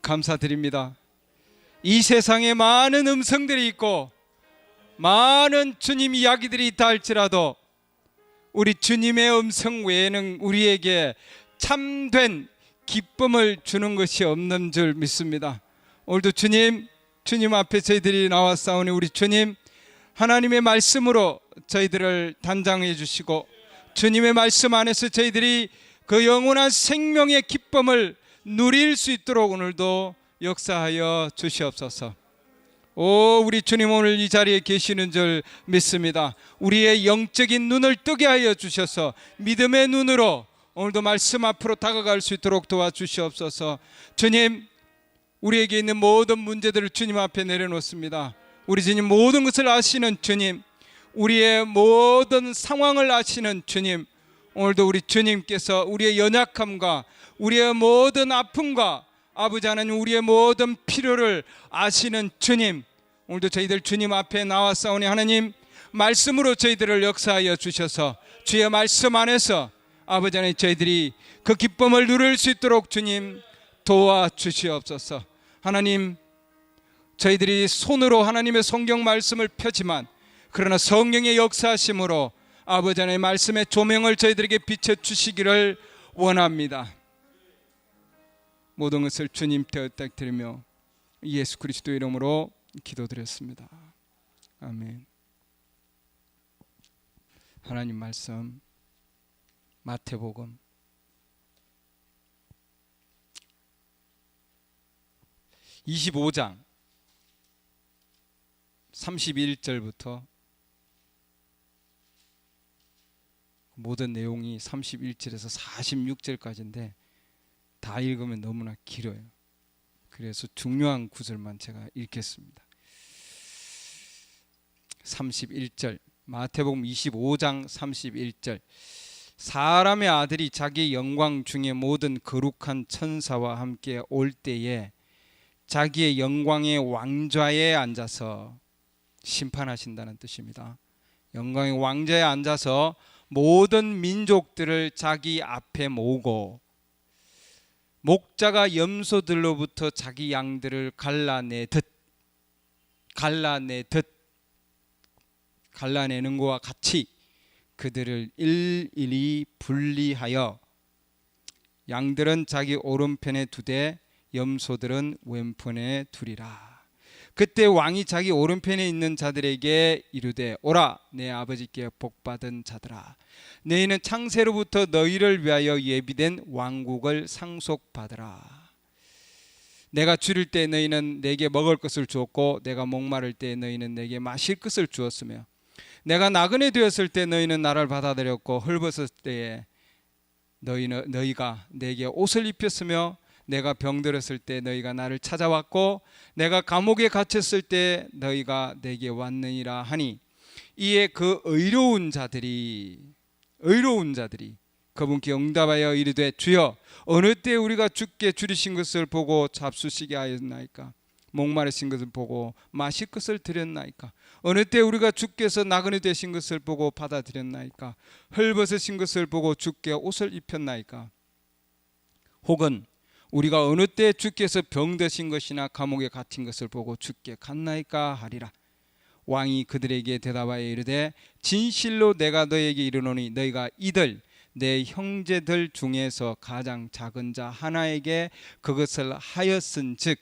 감사드립니다. 이 세상에 많은 음성들이 있고 많은 주님 이야기들이 있다 할지라도 우리 주님의 음성 외에는 우리에게 참된 기쁨을 주는 것이 없는 줄 믿습니다. 오늘도 주님 앞에 저희들이 나왔사오니 우리 주님 하나님의 말씀으로 저희들을 단장해 주시고 주님의 말씀 안에서 저희들이 그 영원한 생명의 기쁨을 누릴 수 있도록 오늘도 역사하여 주시옵소서. 우리 주님 오늘 이 자리에 계시는 줄 믿습니다. 우리의 영적인 눈을 뜨게 하여 주셔서 믿음의 눈으로 오늘도 말씀 앞으로 다가갈 수 있도록 도와주시옵소서. 주님, 우리에게 있는 모든 문제들을 주님 앞에 내려놓습니다. 우리 주님 모든 것을 아시는 주님, 우리의 모든 상황을 아시는 주님, 오늘도 우리 주님께서 우리의 연약함과 우리의 모든 아픔과 아버지 하나님 우리의 모든 필요를 아시는 주님, 오늘도 저희들 주님 앞에 나왔사오니 하나님 말씀으로 저희들을 역사하여 주셔서 주의 말씀 안에서 아버지 하나님 저희들이 그 기쁨을 누릴 수 있도록 주님 도와주시옵소서. 하나님, 저희들이 손으로 하나님의 성경 말씀을 펴지만 그러나 성령의 역사하심으로 아버지 하나님의 말씀의 조명을 저희들에게 비춰주시기를 원합니다. 모든 것을 주님께 부탁드리며 예수 그리스도 이름으로 기도드렸습니다. 아멘. 하나님 말씀 마태복음 25장 31절부터 모든 내용이 31절에서 46절까지인데 다 읽으면 너무나 길어요. 그래서 중요한 구절만 제가 읽겠습니다. 31절 마태복음 25장 31절 사람의 아들이 자기 영광 중에 모든 거룩한 천사와 함께 올 때에 자기의 영광의 왕좌에 앉아서 심판하신다는 뜻입니다. 영광의 왕좌에 앉아서 모든 민족들을 자기 앞에 모으고 목자가 염소들로부터 자기 양들을 갈라내는 것과 같이 그들을 일일이 분리하여 양들은 자기 오른편에 두되 염소들은 왼편에 두리라. 그때 왕이 자기 오른편에 있는 자들에게 이르되 오라 내 아버지께 복받은 자들아, 너희는 창세로부터 너희를 위하여 예비된 왕국을 상속받으라. 내가 줄일 때 너희는 내게 먹을 것을 주었고 내가 목마를 때 너희는 내게 마실 것을 주었으며 내가 나그네 되었을 때 너희는 나를 받아들였고 헐벗을 때에 너희가 내게 옷을 입혔으며 내가 병들었을 때 너희가 나를 찾아왔고 내가 감옥에 갇혔을 때 너희가 내게 왔느니라 하니, 이에 그 의로운 자들이 그분께 응답하여 이르되 주여 어느 때 우리가 주께 줄이신 것을 보고 잡수시게 하였나이까? 목마르신 것을 보고 마실 것을 드렸나이까? 어느 때 우리가 주께서 나그네 되신 것을 보고 받아들였나이까? 헐벗으신 것을 보고 주께 옷을 입혔나이까? 혹은 우리가 어느 때 주께서 병드신 것이나 감옥에 갇힌 것을 보고 주께 갔나이까 하리라. 왕이 그들에게 대답하여 이르되 진실로 내가 너에게 이르노니 너희가 이들 내 형제들 중에서 가장 작은 자 하나에게 그것을 하였은즉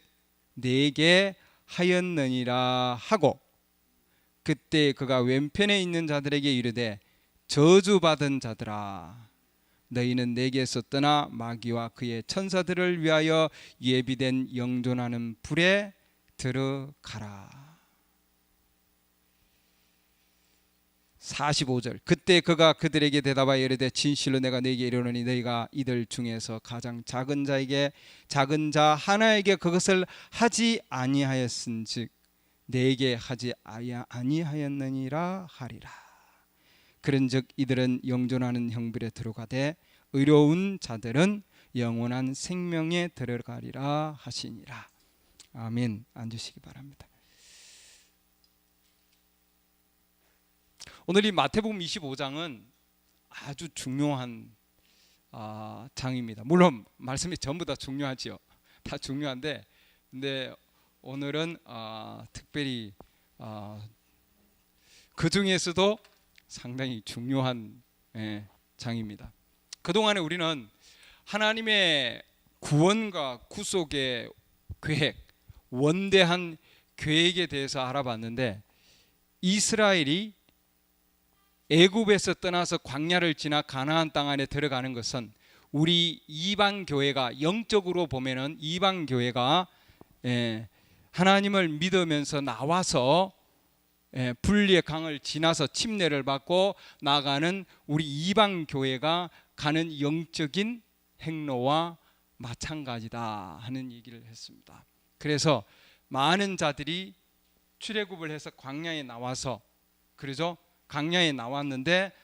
내게 하였느니라 하고, 그때 그가 왼편에 있는 자들에게 이르되 저주받은 자들아, 너희는 내게서 떠나 마귀와 그의 천사들을 위하여 예비된 영존하는 불에 들어가라. 45절 그때 그가 그들에게 대답하여 이르되 진실로 내가 너희에게 이르노니 너희가 이들 중에서 가장 작은 자 하나에게 그것을 하지 아니하였은즉 내게 하지 아니하였느니라 하리라. 그런즉 이들은 영존하는 형벌에 들어가되 의로운 자들은 영원한 생명에 들어가리라 하시니라. 아멘. 앉으시기 바랍니다. 오늘 이 마태복음 25장은 아주 중요한 장입니다. 물론 말씀이 전부 다 중요하지요. 다 중요한데 근데 오늘은 특별히 그 중에서도 상당히 중요한 장입니다. 그동안에 우리는 하나님의 구원과 구속의 계획, 원대한 계획에 대해서 알아봤는데, 이스라엘이 애굽에서 떠나서 광야를 지나 가나안 땅 안에 들어가는 것은 우리 이방 교회가, 영적으로 보면은 이방 교회가 하나님을 믿으면서 나와서 분리의 강을 지나서 침례를 받고 나가는 우리 이방 교회가 가는 영적인 행로와 마찬가지다 하는 얘기를 했습니다. 그래서 많은 자들이 출애굽을 해서 광야에 나와서, 그러죠? 광야에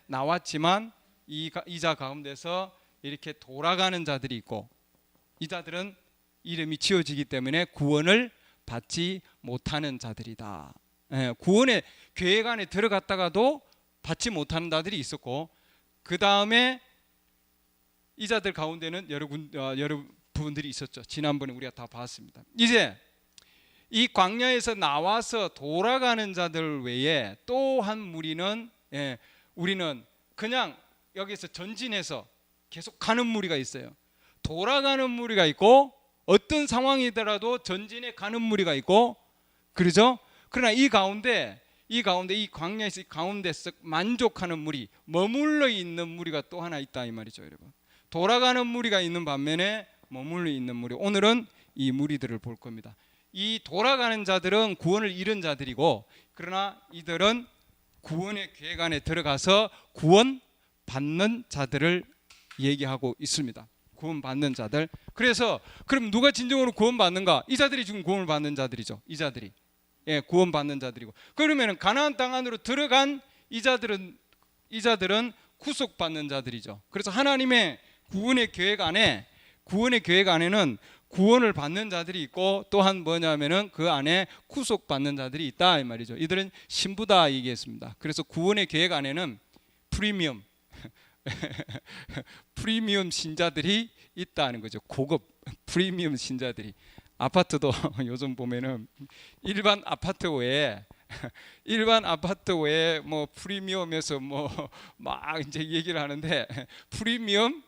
나왔지만 이자 가운데서 이렇게 돌아가는 자들이 있고, 이 자들은 이름이 지어지기 때문에 구원을 받지 못하는 자들이다. 구원의 계획 안에 들어갔다가도 받지 못하는 자들이 있었고, 그 다음에 이 자들 가운데는 여러 부분들이 있었죠. 지난번에 우리가 다 봤습니다. 이제 이 광야에서 나와서 돌아가는 자들 외에 또 한 무리는, 우리는 그냥 여기서 전진해서 계속 가는 무리가 있어요. 돌아가는 무리가 있고, 어떤 상황이더라도 전진해 가는 무리가 있고, 그러죠? 그러나 이 가운데 이 광야에서 이 가운데서 만족하는 무리, 머물러 있는 무리가 또 하나 있다 이 말이죠, 여러분. 돌아가는 무리가 있는 반면에 머물러 있는 무리, 오늘은 이 무리들을 볼 겁니다. 이 돌아가는 자들은 구원을 잃은 자들이고, 그러나 이들은 구원의 계획 안에 들어가서 구원 받는 자들을 얘기하고 있습니다. 구원 받는 자들. 그래서 그럼 누가 진정으로 구원 받는가? 이 자들이 지금 구원을 받는 자들이죠. 이 자들이 구원 받는 자들이고, 그러면은 가나안 땅 안으로 들어간 이 자들은 구속 받는 자들이죠. 그래서 하나님의 구원의 계획 안에는 구원을 받는 자들이 있고, 또한 뭐냐면은 그 안에 구속받는 자들이 있다 이 말이죠. 이들은 신부다 얘기했습니다. 그래서 구원의 계획 안에는 프리미엄 신자들이 있다는 거죠. 고급 프리미엄 신자들이. 아파트도 요즘 보면은 일반 아파트 외에 뭐 프리미엄에서 뭐 막 이제 얘기를 하는데, 프리미엄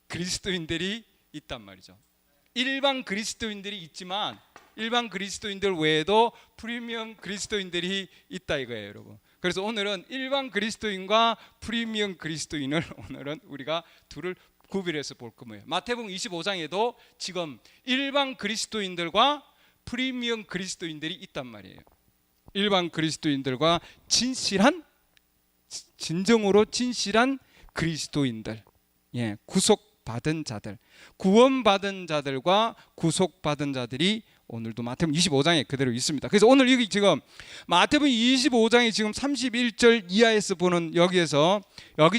그리스도인들이 있단 말이죠. 일반 그리스도인들이 있지만 일반 그리스도인들 외에도 프리미엄 그리스도인들이 있다 이거예요, 여러분. 그래서 오늘은 일반 그리스도인과 프리미엄 그리스도인을 오늘은 우리가 둘을 구별해서 볼 겁니다. 마태복음 25장에도 지금 일반 그리스도인들과 프리미엄 그리스도인들이 있단 말이에요. 일반 그리스도인들과 진정으로 진실한 그리스도인들, 구속받은 자들, 구원받은 자들과 구속받은 자들이 오늘도 마태복음 25장에 그대로 있습니다. 그래서 오늘 여기 지금 마태복음 25장에 지금 31절 이하에서 보는 여기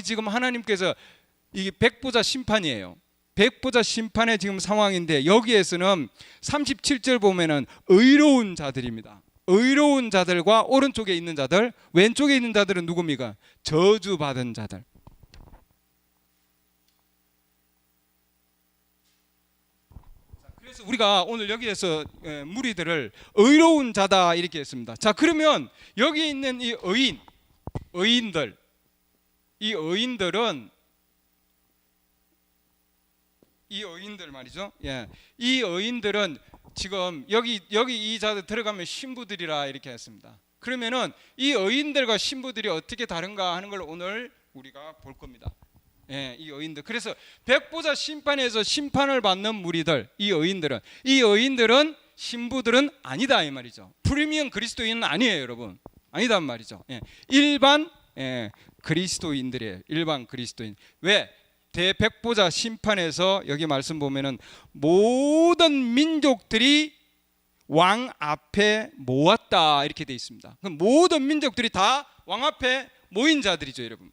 지금 하나님께서 이게 백보자 심판이에요. 백보자 심판의 지금 상황인데, 여기에서는 37절 보면은 의로운 자들입니다. 의로운 자들과 오른쪽에 있는 자들, 왼쪽에 있는 자들은 누굽니까? 저주받은 자들. 그래서 우리가 오늘 여기에서 무리들을 의로운 자다 이렇게 했습니다. 자, 그러면 여기 있는 이 의인들 말이죠. 이 의인들은 지금 여기 이 자들 들어가면 신부들이라 이렇게 했습니다. 그러면은 이 의인들과 신부들이 어떻게 다른가 하는 걸 오늘 우리가 볼 겁니다. 이 의인들. 그래서 백보자 심판에서 심판을 받는 무리들, 이 의인들은 신부들은 아니다 이 말이죠. 프리미엄 그리스도인은 아니에요, 여러분. 아니단 말이죠. 일반 그리스도인들이에요. 일반 그리스도인. 왜? 대백보자 심판에서 여기 말씀 보면은 모든 민족들이 왕 앞에 모았다 이렇게 돼 있습니다. 그럼 모든 민족들이 다 왕 앞에 모인 자들이죠, 여러분.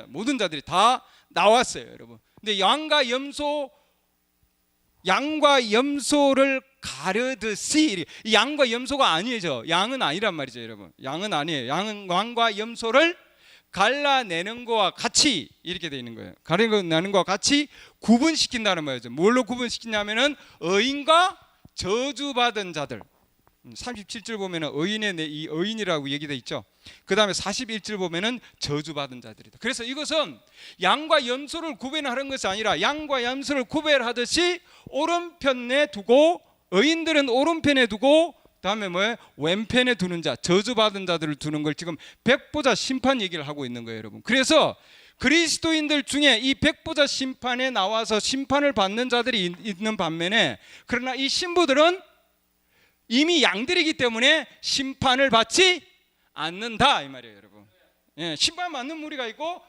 모든 자들이 다 나왔어요, 여러분. 근데 양과 염소를 가르듯이, 양과 염소가 아니죠. 양은 아니란 말이죠, 여러분. 양은 아니에요. 양과 염소를 갈라내는 것과 같이 이렇게 되어 있는 거예요. 갈라내는 것과 같이 구분시킨다는 말이죠. 뭘로 구분시키냐면은 의인과 저주받은 자들. 37절 보면은 이 의인이라고 얘기돼 있죠. 그 다음에 41절 보면은 저주받은 자들이다. 그래서 이것은 양과 염소를 구별하는 것이 아니라 양과 염소를 구별하듯이 오른편에 두고, 의인들은 오른편에 두고, 다음에 뭐예요? 왼편에 두는 자, 저주받은 자들을 두는 걸 지금 백보자 심판 얘기를 하고 있는 거예요, 여러분. 그래서 그리스도인들 중에 이 백보자 심판에 나와서 심판을 받는 자들이 있는 반면에, 그러나 이 신부들은 이미 양들이기 때문에 심판을 받지 않는다 이 말이에요, 여러분. 예, 심판 받는 무리가 있고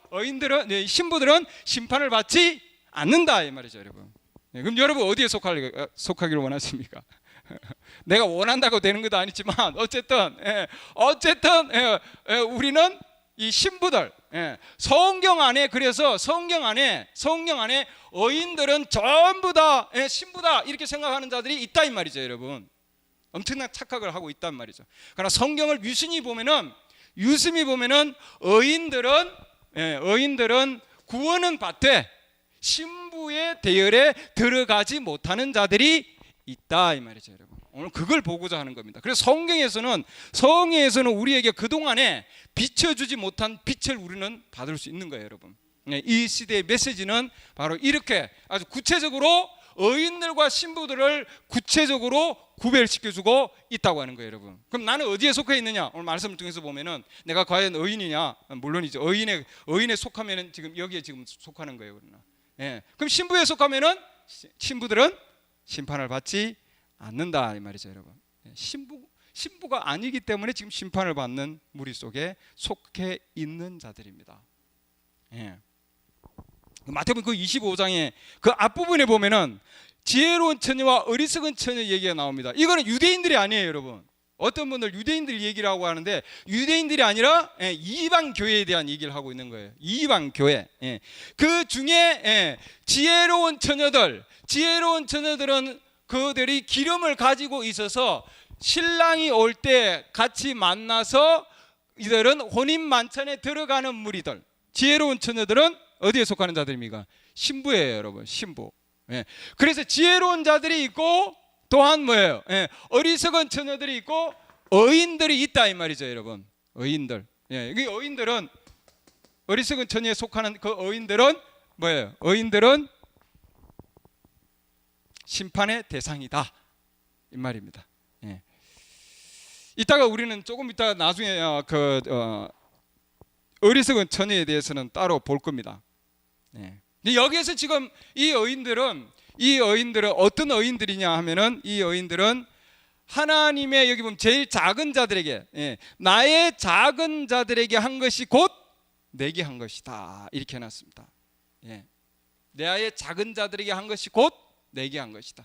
신부들은 심판을 받지 않는다 이 말이죠, 여러분. 예, 그럼 여러분 어디에 속하기를 원하십니까? 내가 원한다고 되는 것도 아니지만 어쨌든 우리는 이 신부들, 성경 안에, 그래서 성경 안에 의인들은 전부 다 신부다 이렇게 생각하는 자들이 있다 이 말이죠, 여러분. 엄청난 착각을 하고 있단 말이죠. 그러나 성경을 유심히 보면은 의인들은 구원은 받되 신부의 대열에 들어가지 못하는 자들이 있다 이 말이죠, 여러분. 오늘 그걸 보고자 하는 겁니다. 그래서 성경에서는 우리에게 그동안에 비춰주지 못한 빛을 우리는 받을 수 있는 거예요, 여러분. 이 시대의 메시지는 바로 이렇게 아주 구체적으로 의인들과 신부들을 구체적으로 구별시켜주고 있다고 하는 거예요, 여러분. 그럼 나는 어디에 속해 있느냐? 오늘 말씀을 통해서 보면은 내가 과연 의인이냐? 물론이죠. 의인에 속하면은 지금 여기에 지금 속하는 거예요, 그러나. 그럼 신부에 속하면은 신부들은 심판을 받지 않는다 이 말이죠, 여러분. 신부가 아니기 때문에 지금 심판을 받는 무리 속에 속해 있는 자들입니다. 마태복음 그 25장에 그 앞부분에 보면은 지혜로운 처녀와 어리석은 처녀 얘기가 나옵니다. 이거는 유대인들이 아니에요, 여러분. 어떤 분들 유대인들 얘기라고 하는데 이유대인들이 아니라 이방 교회에 대한 얘기를 하고 있는 거예요. 이방 교회. 그 중에 지혜로운 처녀들은 그들이 기름을 가지고 있어서 신랑이 올 때 같이 만나서 이들은 혼인 만찬에 들어가는 무리들. 지혜로운 처녀들은 어디에 속하는 자들입니까? 신부예요, 여러분. 신부. 그래서 지혜로운 자들이 있고 또한 뭐예요? 어리석은 처녀들이 있고 의인들이 있다 이 말이죠, 여러분. 의인들. 이 의인들은 어리석은 처녀에 속하는 그 의인들은 뭐예요? 의인들은 심판의 대상이다 이 말입니다. 이따가 우리는 조금 이따 나중에 어리석은 처녀에 대해서는 따로 볼 겁니다. 여기에서 지금 이 의인들은 어떤 의인들이냐 하면은 이 의인들은 하나님의 여기 보면 제일 작은 자들에게 나의 작은 자들에게 한 것이 곧 내게 한 것이다 이렇게 해놨습니다. 나의 작은 자들에게 한 것이 곧 내게 한 것이다.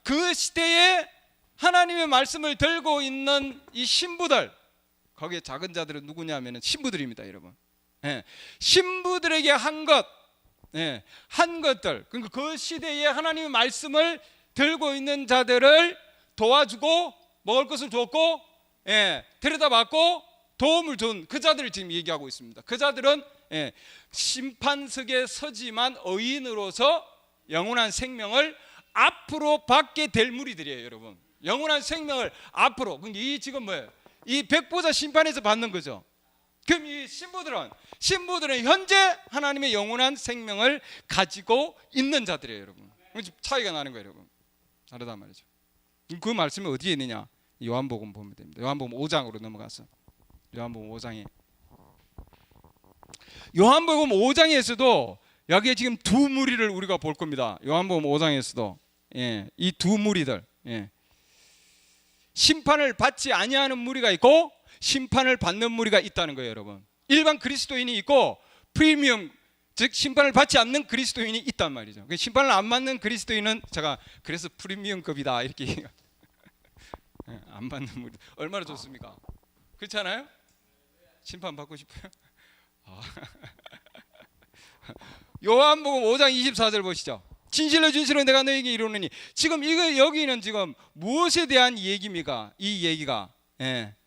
그 시대에 하나님의 말씀을 들고 있는 이 신부들, 거기에 작은 자들은 누구냐 하면 신부들입니다, 여러분. 신부들에게 한 것들, 그러니까 그 시대에 하나님의 말씀을 들고 있는 자들을 도와주고 먹을 것을 줬고 데려다봤고 도움을 준 그 자들을 지금 얘기하고 있습니다. 그 자들은 심판석에 서지만 의인으로서 영원한 생명을 앞으로 받게 될 무리들이에요, 여러분. 영원한 생명을 앞으로. 그러니까 이 지금 뭐예요? 이 백보자 심판에서 받는 거죠. 그럼 이 신부들은 현재 하나님의 영원한 생명을 가지고 있는 자들이에요, 여러분. 차이가 나는 거예요, 여러분. 다르단 말이죠. 그 말씀이 어디에 있느냐? 요한복음 보면 됩니다. 요한복음 5장으로 넘어가서 요한복음 5장에 요한복음 5장에서도 여기에 지금 두 무리를 우리가 볼 겁니다. 요한복음 5장에서도 이 두 무리들, 심판을 받지 아니하는 무리가 있고 심판을 받는 무리가 있다는 거예요, 여러분. 일반 그리스도인이 있고 프리미엄, 즉 심판을 받지 않는 그리스도인이 있단 말이죠. 심판을 안 받는 그리스도인은 제가 그래서 프리미엄급이다 이렇게 안 받는 무리 얼마나 좋습니까? 그렇잖아요? 심판 받고 싶어요? 요한복음 5장 24절 보시죠. 진실로 진실로 내가 너에게 이르노니. 지금 이거 여기는 지금 무엇에 대한 얘기입니까? 이 얘기가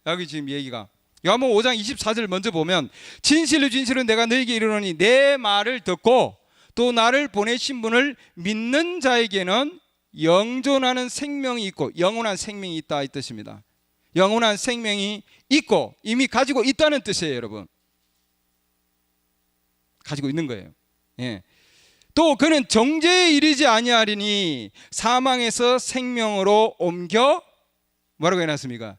여기 지금 얘기가 요한복음 5장 24절 먼저 보면 진실로 진실로 내가 너에게 이르노니 내 말을 듣고 또 나를 보내신 분을 믿는 자에게는 영존하는 생명이 있고 영원한 생명이 있다 이 뜻입니다. 영원한 생명이 있고 이미 가지고 있다는 뜻이에요, 여러분. 가지고 있는 거예요. 예. 또 그는 정죄에 이르지 아니하리니 사망에서 생명으로 옮겨 뭐라고 해놨습니까?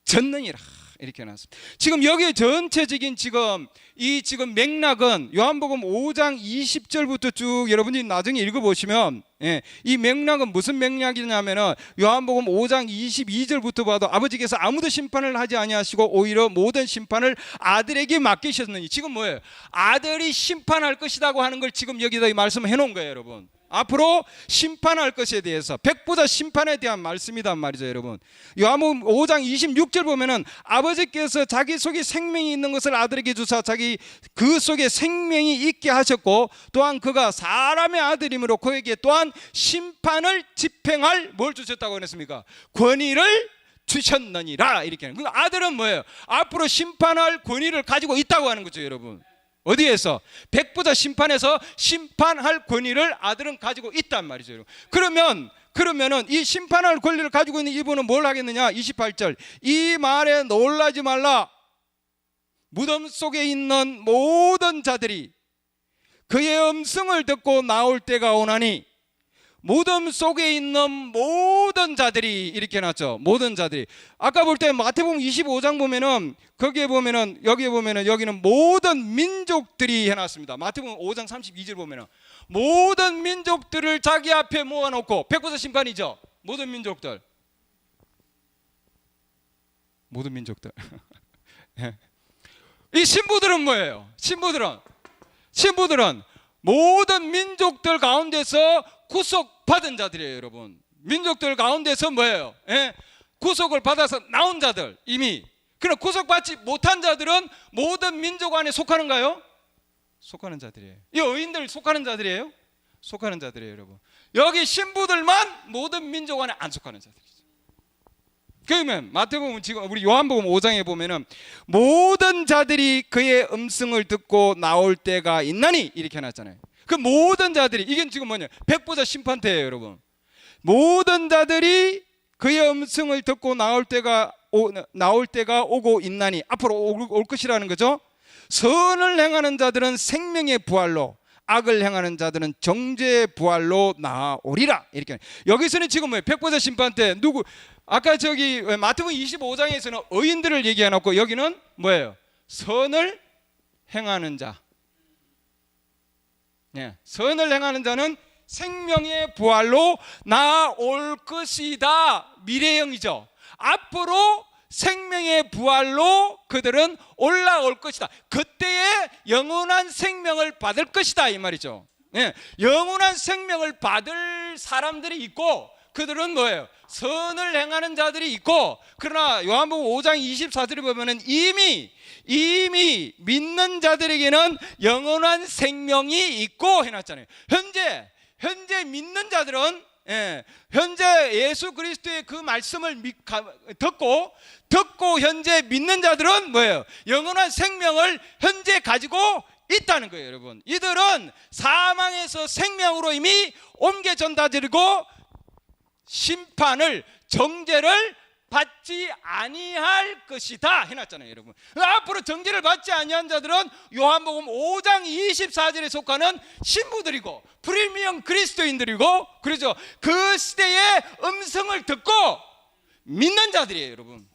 졌느니라 이렇게 해놨습니다. 지금 여기에 전체적인 지금 맥락은 요한복음 5장 20절부터 쭉 여러분이 나중에 읽어보시면 이 맥락은 무슨 맥락이냐면은 요한복음 5장 22절부터 봐도 아버지께서 아무도 심판을 하지 아니하시고 오히려 모든 심판을 아들에게 맡기셨느니, 지금 뭐예요? 아들이 심판할 것이라고 하는 걸 지금 여기다 말씀을 해놓은 거예요, 여러분. 앞으로 심판할 것에 대해서 백보자 심판에 대한 말씀이란 말이죠, 여러분. 요한복음 5장 26절 보면은 아버지께서 자기 속에 생명이 있는 것을 아들에게 주사 자기 그 속에 생명이 있게 하셨고 또한 그가 사람의 아들이므로 그에게 또한 심판을 집행할 뭘 주셨다고 했습니까? 권위를 주셨느니라 이렇게 하는. 그 아들은 뭐예요? 앞으로 심판할 권위를 가지고 있다고 하는 거죠, 여러분. 어디에서? 백보자 심판에서 심판할 권위를 아들은 가지고 있단 말이죠, 여러분. 그러면은 이 심판할 권리를 가지고 있는 이분은 뭘 하겠느냐? 28절. 이 말에 놀라지 말라. 무덤 속에 있는 모든 자들이 그의 음성을 듣고 나올 때가 오나니, 무덤 속에 있는 모든 자들이 이렇게 해놨죠. 모든 자들이. 아까 볼 때 마태복음 25장 보면은 거기에 보면은 여기에 보면은 여기는 모든 민족들이 해놨습니다. 마태복음 5장 32절 보면은 모든 민족들을 자기 앞에 모아놓고, 백보자 심판이죠. 모든 민족들. 모든 민족들. 이 신부들은 뭐예요? 신부들은 모든 민족들 가운데서 구속받은 자들이에요, 여러분. 민족들 가운데서 뭐예요? 구속을 받아서 나온 자들 이미. 그러나 구속받지 못한 자들은 모든 민족 안에 속하는가요? 속하는 자들이에요. 이 의인들 속하는 자들이에요? 속하는 자들이에요, 여러분. 여기 신부들만 모든 민족 안에 안 속하는 자들이죠. 그러면 마태복음 지금 우리 요한복음 5장에 보면은 모든 자들이 그의 음성을 듣고 나올 때가 있나니 이렇게 해놨잖아요. 그 모든 자들이, 이게 지금 뭐냐? 백보자 심판대예요, 여러분. 모든 자들이 그의 음성을 듣고 나올 때가 오고 있나니, 앞으로 올 것이라는 거죠. 선을 행하는 자들은 생명의 부활로, 악을 행하는 자들은 정죄의 부활로 나오리라. 이렇게. 여기서는 지금 뭐예요? 백보자 심판 때 누구? 아까 저기 마태복음 25장에서는 의인들을 얘기해놓고 여기는 뭐예요? 선을 행하는 자. 선을 행하는 자는 생명의 부활로 나올 것이다. 미래형이죠. 앞으로 생명의 부활로 그들은 올라올 것이다. 그때에 영원한 생명을 받을 것이다 이 말이죠. 영원한 생명을 받을 사람들이 있고, 그들은 뭐예요? 선을 행하는 자들이 있고, 그러나 요한복음 5장 24절에 보면은 이미 믿는 자들에게는 영원한 생명이 있고 해놨잖아요. 현재 믿는 자들은 현재 예수 그리스도의 그 말씀을 듣고 현재 믿는 자들은 뭐예요? 영원한 생명을 현재 가지고 있다는 거예요, 여러분. 이들은 사망에서 생명으로 이미 옮겨전다지고 심판을, 정죄를 받지 아니할 것이다 해놨잖아요, 여러분. 앞으로 정죄를 받지 아니한 자들은 요한복음 5장 24절에 속하는 신부들이고 프리미엄 그리스도인들이고, 그렇죠. 그 시대의 음성을 듣고 믿는 자들이에요, 여러분.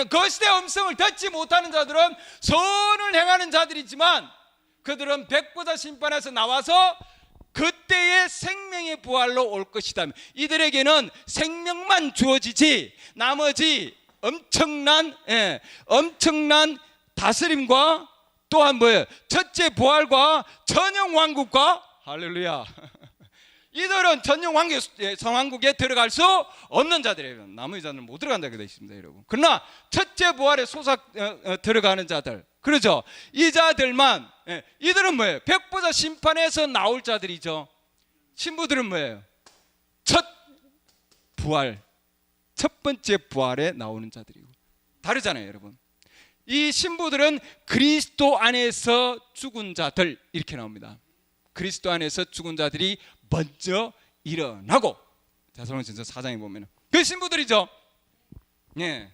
그 시대의 음성을 듣지 못하는 자들은 선을 행하는 자들이지만 그들은 백보자 심판에서 나와서 그때의 생명의 부활로 올 것이다. 이들에게는 생명만 주어지지 나머지 엄청난 다스림과 또한 뭐예요? 첫째 부활과 전영 왕국과, 할렐루야. 이들은 전영 성왕국에 들어갈 수 없는 자들이에요. 나머지 자들은 못 들어간다고 되어 있습니다, 여러분. 그러나 첫째 부활에 들어가는 자들, 그렇죠. 이 자들만, 이들은 뭐예요? 백보자 심판에서 나올 자들이죠. 신부들은 뭐예요? 첫 번째 부활에 나오는 자들이고 다르잖아요, 여러분. 이 신부들은 그리스도 안에서 죽은 자들 이렇게 나옵니다. 그리스도 안에서 죽은 자들이 먼저 일어나고, 데살로니가전서 4장에 보면은 그 신부들이죠. 예.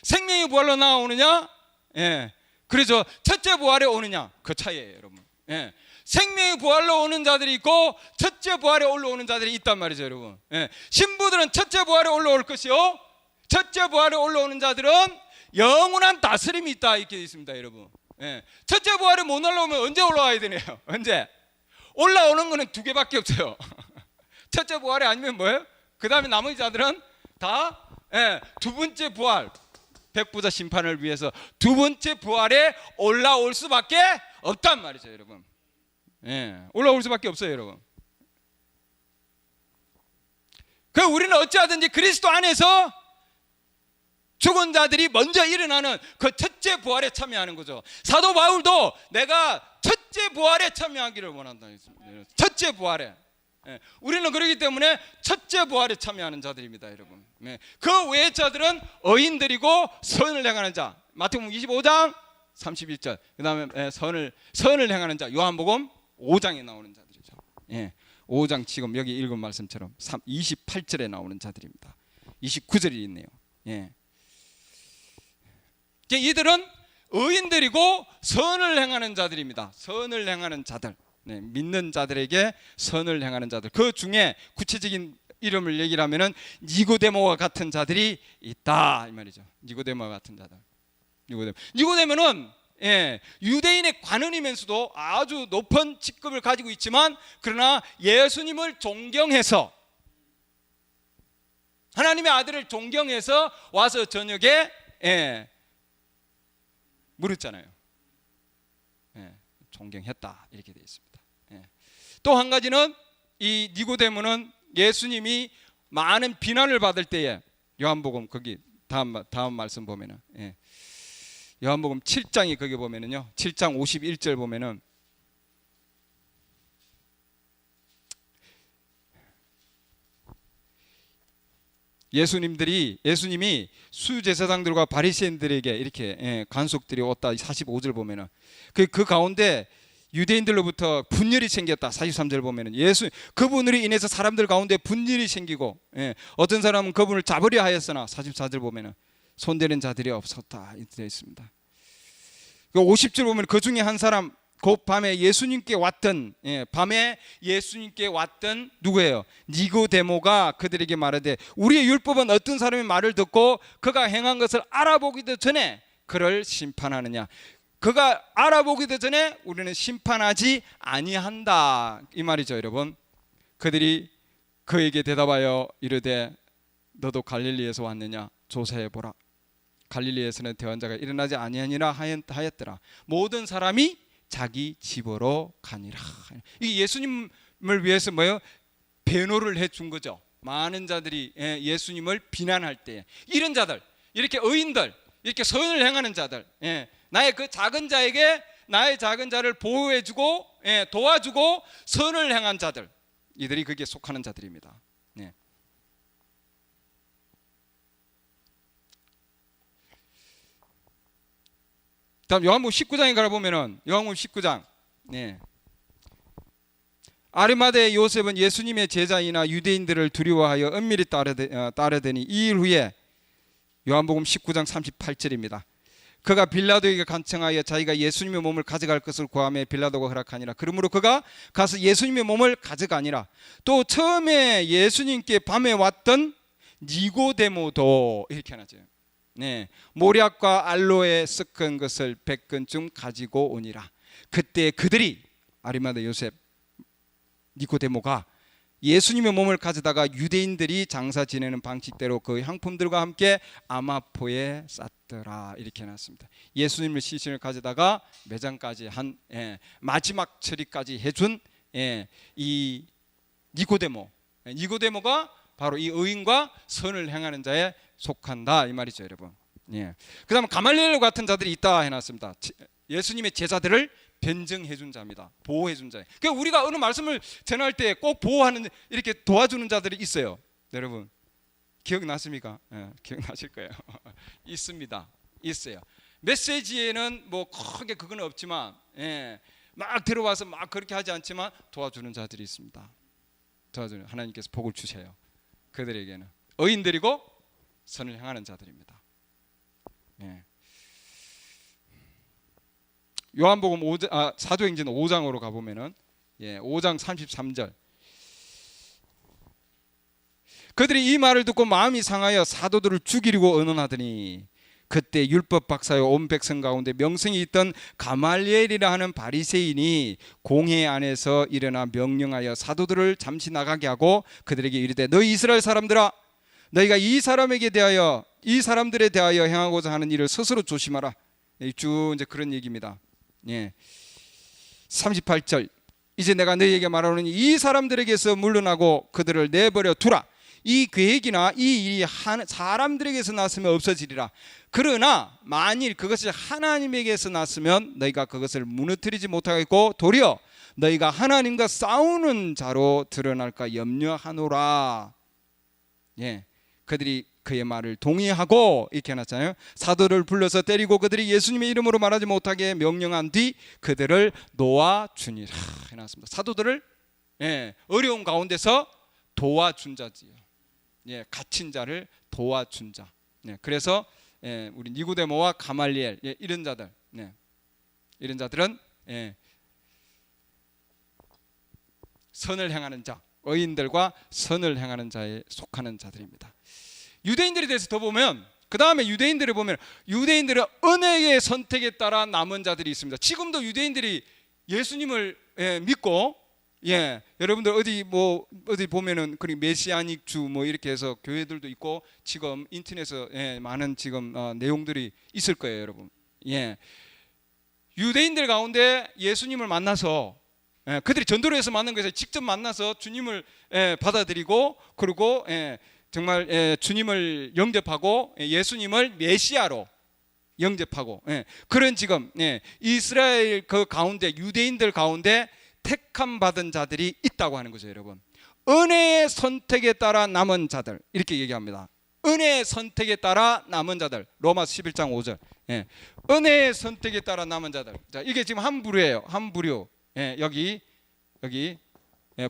생명의 부활로 나오느냐? 예. 그래서 첫째 부활에 오느냐? 그 차이예요, 여러분. 예. 생명의 부활로 오는 자들이 있고 첫째 부활에 올라오는 자들이 있단 말이죠, 여러분. 예. 신부들은 첫째 부활에 올라올 것이요, 첫째 부활에 올라오는 자들은 영원한 다스림이 있다, 이렇게 있습니다, 여러분. 예. 첫째 부활에 못 올라오면 언제 올라와야 되네요? 언제? 올라오는 거는 두 개밖에 없어요. 첫째 부활이 아니면 뭐예요? 그 다음에 나머지 자들은 다 두 번째 부활, 백부자 심판을 위해서 두 번째 부활에 올라올 수밖에 없단 말이죠, 여러분. 올라올 수밖에 없어요, 여러분. 그 우리는 어찌하든지 그리스도 안에서 죽은 자들이 먼저 일어나는 그 첫째 부활에 참여하는 거죠. 사도 바울도 내가 첫째 부활에 참여하기를 원한다. 첫째 부활에. 우리는 그렇기 때문에 첫째 부활에 참여하는 자들입니다, 여러분. 그 외의 자들은 의인들이고 선을 행하는 자. 마태복음 25장 31절. 그 다음에 선을 행하는 자. 요한복음 5장에 나오는 자들이죠. 5장 지금 여기 읽은 말씀처럼 28절에 나오는 자들입니다. 29절이 있네요. 이들은 의인들이고 선을 행하는 자들입니다. 선을 행하는 자들. 믿는 자들에게 선을 행하는 자들. 그 중에 구체적인 이름을 얘기를 하면은 니고데모와 같은 자들이 있다, 이 말이죠. 니고데모와 같은 자들. 니고데모는 유대인의 관원이면서도 아주 높은 직급을 가지고 있지만, 그러나 예수님을 존경해서, 하나님의 아들을 존경해서 와서 저녁에 물었잖아요. 존경했다, 이렇게 되어 있습니다. 또 한 가지는 이 니고데모는 예수님이 많은 비난을 받을 때에, 요한복음 거기 다음 말씀 보면은 요한복음 7장이 거기 보면은요, 7장 51절 보면은 예수님이 수제사장들과 바리새인들에게 이렇게 간속들이 왔다. 45절 보면은 그 가운데 유대인들로부터 분열이 생겼다. 43절 보면은 그분으로 인해서 사람들 가운데 분열이 생기고, 어떤 사람은 그분을 잡으려 하였으나 44절 보면은 손대는 자들이 없었다, 이렇게 되어 있습니다. 50절 보면 그 중에 한 사람, 곧 밤에 예수님께 왔던 누구예요? 니고데모가 그들에게 말하되 우리의 율법은 어떤 사람의 말을 듣고 그가 행한 것을 알아보기도 전에 그를 심판하느냐? 그가 알아보기도 전에 우리는 심판하지 아니한다, 이 말이죠, 여러분. 그들이 그에게 대답하여 이르되 너도 갈릴리에서 왔느냐? 조사해 보라. 갈릴리에서는 대환자가 일어나지 아니하니라 하였더라. 모든 사람이 자기 집으로 가니라. 이 예수님을 위해서 뭐예요? 변호를 해준 거죠. 많은 자들이 예수님을 비난할 때 이런 자들, 이렇게 의인들, 이렇게 선을 행하는 자들, 나의 그 작은 자에게 나의 작은 자를 보호해주고 도와주고 선을 행한 자들, 이들이 거기에 속하는 자들입니다. 다음 요한복음 19장에 가보면은 요한복음 19장, 아리마대 요셉은 예수님의 제자이나 유대인들을 두려워하여 은밀히 따르더니 이 일 후에, 요한복음 19장 38절입니다. 그가 빌라도에게 간청하여 자기가 예수님의 몸을 가져갈 것을 구하며 빌라도가 허락하니라. 그러므로 그가 가서 예수님의 몸을 가져가니라. 또 처음에 예수님께 밤에 왔던 니고데모도 이렇게 하나죠. 모략과 알로에 섞은 것을 100근쯤 가지고 오니라. 그때 그들이, 아리마대 요셉, 니고데모가 예수님의 몸을 가져다가 유대인들이 장사 지내는 방식대로 그 향품들과 함께 아마포에 쌌더라, 이렇게 해놨습니다. 예수님의 시신을 가져다가 매장까지 한 마지막 처리까지 해준 이 니고데모가 바로 이 의인과 선을 행하는 자에 속한다, 이 말이죠, 여러분. 그 다음에 가말리엘 같은 자들이 있다 해놨습니다. 예수님의 제자들을 변증해준 자입니다. 보호해준 자. 그러니까 우리가 어느 말씀을 전할 때 꼭 보호하는, 이렇게 도와주는 자들이 있어요. 여러분 기억나십니까? 기억나실 거예요. 있습니다. 있어요. 메시지에는 뭐 크게 그건 없지만 막 들어와서 막 그렇게 하지 않지만 도와주는 자들이 있습니다. 도와주는, 하나님께서 복을 주세요. 그들에게는 의인들이고 선을 향하는 자들입니다. 예. 요한복음 사도행전 5장으로 가보면은 5장 33절, 그들이 이 말을 듣고 마음이 상하여 사도들을 죽이려고 의논하더니 그때 율법 박사여 온 백성 가운데 명성이 있던 가말리엘이라 하는 바리새인이 공회 안에서 일어나 명령하여 사도들을 잠시 나가게 하고 그들에게 이르되 너희 이스라엘 사람들아, 너희가 이 사람들에 대하여 행하고자 하는 일을 스스로 조심하라. 쭉 이제 그런 얘기입니다. 38절, 이제 내가 너희에게 말하노니 이 사람들에게서 물러나고 그들을 내버려 두라. 이 계획이나 이 일이 사람들에게서 났으면 없어지리라. 그러나 만일 그것이 하나님에게서 났으면 너희가 그것을 무너뜨리지 못하겠고 도리어 너희가 하나님과 싸우는 자로 드러날까 염려하노라. 그들이 그의 말을 동의하고 이렇게 해놨잖아요. 사도를 불러서 때리고 그들이 예수님의 이름으로 말하지 못하게 명령한 뒤 그들을 놓아주니라 해놨습니다. 사도들을 어려운 가운데서 도와준 자지요. 갇힌 자를 도와준 자. 그래서 우리 니고데모와 가말리엘 이런 자들, 이런 자들은 선을 행하는 자, 의인들과 선을 행하는 자에 속하는 자들입니다. 유대인들에 대해서 더 보면, 그 다음에 유대인들을 보면 유대인들은 은혜의 선택에 따라 남은 자들이 있습니다. 지금도 유대인들이 예수님을 믿고, 여러분들 어디 보면은 그 메시아닉 주 이렇게 해서 교회들도 있고 지금 인터넷에 많은 지금 내용들이 있을 거예요, 여러분. 유대인들 가운데 예수님을 만나서 그들이 전도로에서 만난 것에 직접 만나서 주님을 받아들이고, 그리고 정말 주님을 영접하고 예수님을 메시아로 영접하고, 그런 지금 이스라엘 그 가운데 유대인들 가운데 택함 받은 자들이 있다고 하는 거죠, 여러분. 은혜의 선택에 따라 남은 자들, 이렇게 얘기합니다. 은혜의 선택에 따라 남은 자들. 로마서 11장 5절. 은혜의 선택에 따라 남은 자들. 자, 이게 지금 한 부류예요. 한 부류. 여기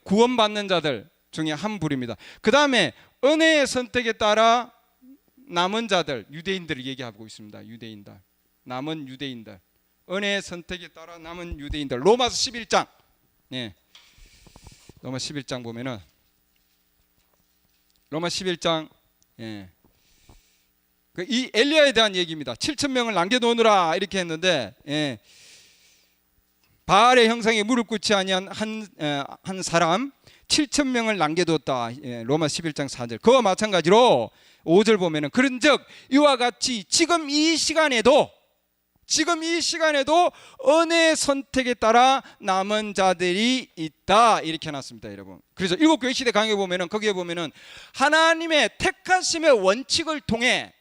구원받는 자들 중에 한 부류입니다. 그 다음에 은혜의 선택에 따라 남은 자들, 유대인들을 얘기하고 있습니다. 유대인들, 남은 유대인들, 은혜의 선택에 따라 남은 유대인들. 로마서 11장. 로마 11장 보면은 로마 11장 이 엘리야에 대한 얘기입니다. 7,000명을 남겨놓으라 이렇게 했는데 바알의 형상에 무릎 꿇지 아니한 한 사람 7,000명을 남겨뒀다. 로마 11장 4절. 그와 마찬가지로 5절 보면은 그런즉 이와 같이 지금 이 시간에도 은혜의 선택에 따라 남은 자들이 있다 이렇게 해놨습니다, 여러분. 그래서 일곱교회 시대 강해 보면은 거기에 보면은 하나님의 택하심의 원칙을 통해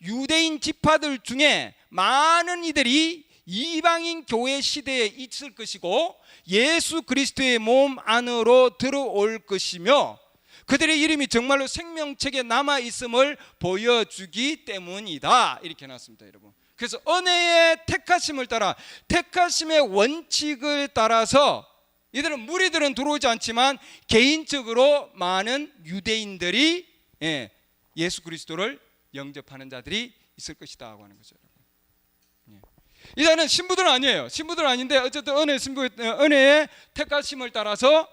유대인 지파들 중에 많은 이들이 이방인 교회 시대에 있을 것이고 예수 그리스도의 몸 안으로 들어올 것이며 그들의 이름이 정말로 생명책에 남아 있음을 보여주기 때문이다 이렇게 해놨습니다, 여러분. 그래서 은혜의 택하심을 따라 택하심의 원칙을 따라서 이들은 무리들은 들어오지 않지만 개인적으로 많은 유대인들이 예수 그리스도를 영접하는 자들이 있을 것이다 하고 하는 거죠. 이자는 신부들은 아니에요. 신부들은 아닌데 어쨌든 은혜의 택하심을 따라서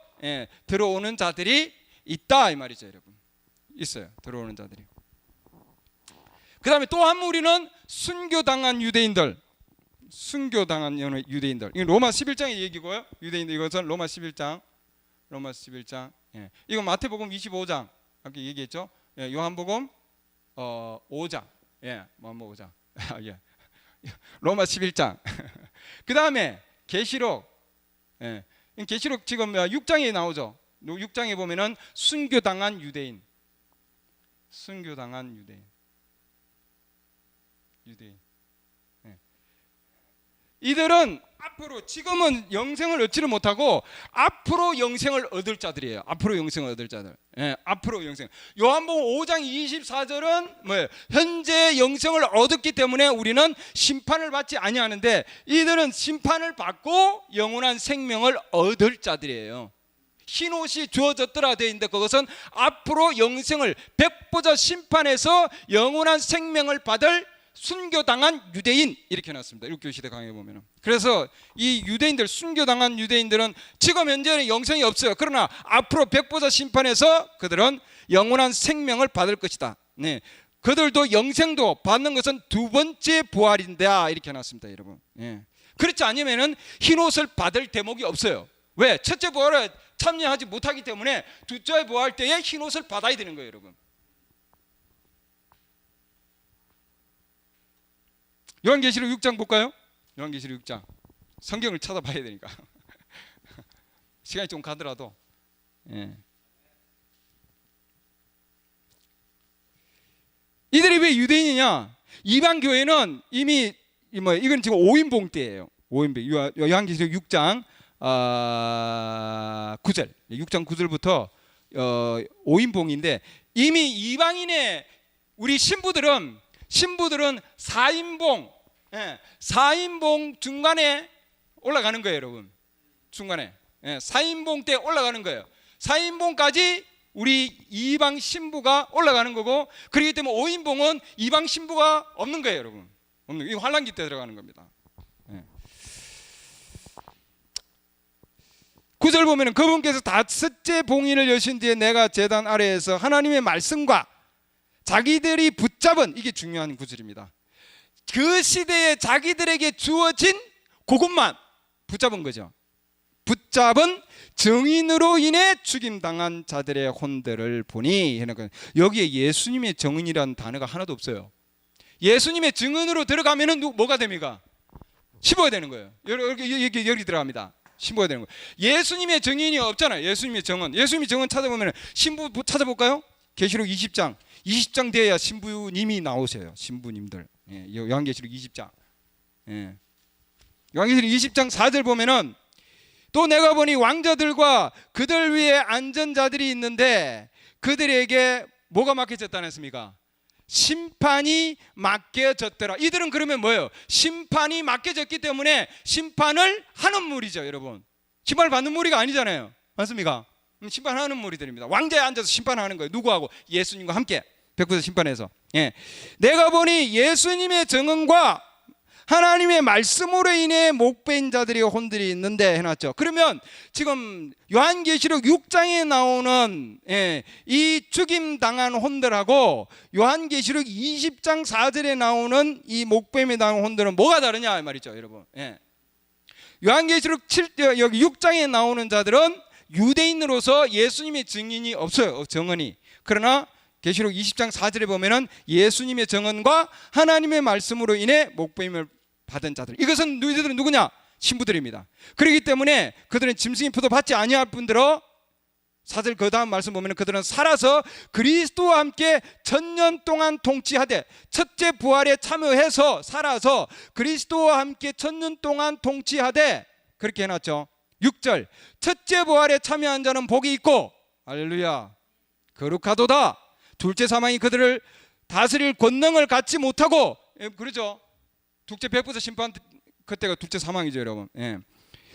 들어오는 자들이 있다 이 말이죠, 여러분. 있어요, 들어오는 자들이. 그 다음에 또 한 무리는 순교당한 유대인들. 순교당한 유대인들. 이건 로마 11장의 얘기고요. 유대인들 이것은 로마 11장. 이건 마태복음 25장. 아까 얘기했죠. 요한복음 5장. 5장. 로마 11장. 그 다음에 계시록. 계시록 지금 6장에 나오죠. 6장에 보면은 순교당한 유대인. 이들은 앞으로, 지금은 영생을 얻지를 못하고 앞으로 영생을 얻을 자들이에요. 앞으로 영생을 얻을 자들. 예, 앞으로 영생. 요한복음 5장 24절은 뭐예요? 현재 영생을 얻었기 때문에 우리는 심판을 받지 아니하는데, 이들은 심판을 받고 영원한 생명을 얻을 자들이에요. 흰 옷이 주어졌더라 되어 있는데, 그것은 앞으로 영생을, 백보자 심판에서 영원한 생명을 받을 순교당한 유대인, 이렇게 해놨습니다. 일교시대 강의에 보면은. 그래서 이 유대인들, 순교당한 유대인들은 지금 현재는 영생이 없어요. 그러나 앞으로 백보자 심판에서 그들은 영원한 생명을 받을 것이다. 네, 그들도 영생도 받는 것은 두 번째 부활인데, 이렇게 해놨습니다, 여러분. 예. 그렇지 않으면은 흰옷을 받을 대목이 없어요. 왜? 첫째 부활에 참여하지 못하기 때문에 둘째 부활 때에 흰옷을 받아야 되는 거예요, 여러분. 요한계시록 6장 볼까요? 요한계시록 6장. 성경을 찾아봐야 되니까 시간이 좀 가더라도. 예. 이들이 왜 유대인이냐? 이방 교회는 이미 이건 지금 5인봉 때예요. 5인봉. 요한계시록 6장 9절. 6장 9절부터 5인봉인데, 이미 이방인의 우리 신부들은 4인봉, 4인봉 중간에 올라가는 거예요, 여러분. 중간에 4인봉 때 올라가는 거예요. 4인봉까지 우리 이방 신부가 올라가는 거고, 그렇기 때문에 5인봉은 이방 신부가 없는 거예요, 여러분. 없는, 이 환란기 때 들어가는 겁니다. 9절 보면은, 그분께서 다섯째 봉인을 여신 뒤에 내가 제단 아래에서 하나님의 말씀과 자기들이 붙잡은, 이게 중요한 구절입니다. 그 시대에 자기들에게 주어진 그것만 붙잡은 거죠. 붙잡은 정인으로 인해 죽임당한 자들의 혼들을 보니, 여기에 예수님의 정인이라는 단어가 하나도 없어요. 예수님의 정인으로 들어가면은 뭐가 됩니까? 씹어야 되는 거예요. 여기 들어갑니다. 씹어야 되는 거예요. 예수님의 정인이 없잖아요. 예수님의 정은. 예수님의 정은 찾아보면, 신부 찾아볼까요? 계시록 20장 돼야 신부님이 나오세요. 신부님들. 예, 요한계시록 20장. 예. 요한계시록 20장 4절 보면은, 또 내가 보니 왕자들과 그들 위에 앉은 자들이 있는데 그들에게 뭐가 맡겨졌다는 했습니까? 심판이 맡겨졌더라. 이들은 그러면 뭐예요? 심판이 맡겨졌기 때문에 심판을 하는 무리죠, 여러분. 심판을 받는 무리가 아니잖아요. 맞습니까? 심판하는 무리들입니다. 왕자에 앉아서 심판하는 거예요. 누구하고? 예수님과 함께 백보자 심판에서. 예. 내가 보니 예수님의 정언과 하나님의 말씀으로 인해 목배인 자들이 혼들이 있는데 해놨죠. 그러면 지금 요한계시록 6장에 나오는 이 죽임당한 혼들하고 요한계시록 20장 4절에 나오는 이 목뱀에 나오는 혼들은 뭐가 다르냐 말이죠, 여러분. 요한계시록 6장에 나오는 자들은 유대인으로서 예수님의 증인이 없어요, 정언이. 그러나 계시록 20장 4절에 보면은 예수님의 정언과 하나님의 말씀으로 인해 목배임을 받은 자들, 이것은 너희들은 누구냐? 신부들입니다. 그렇기 때문에 그들은 짐승의 표도 받지 아니할 뿐더러, 4절 그 다음 말씀 보면 그들은 살아서 그리스도와 함께 천년 동안 통치하되, 첫째 부활에 참여해서 살아서 그리스도와 함께 천년 동안 통치하되, 그렇게 해놨죠. 6절, 첫째 부활에 참여한 자는 복이 있고, 할렐루야, 거룩하도다. 둘째 사망이 그들을 다스릴 권능을 갖지 못하고, 그러죠. 둘째 백보자 심판 그때가 둘째 사망이죠, 여러분.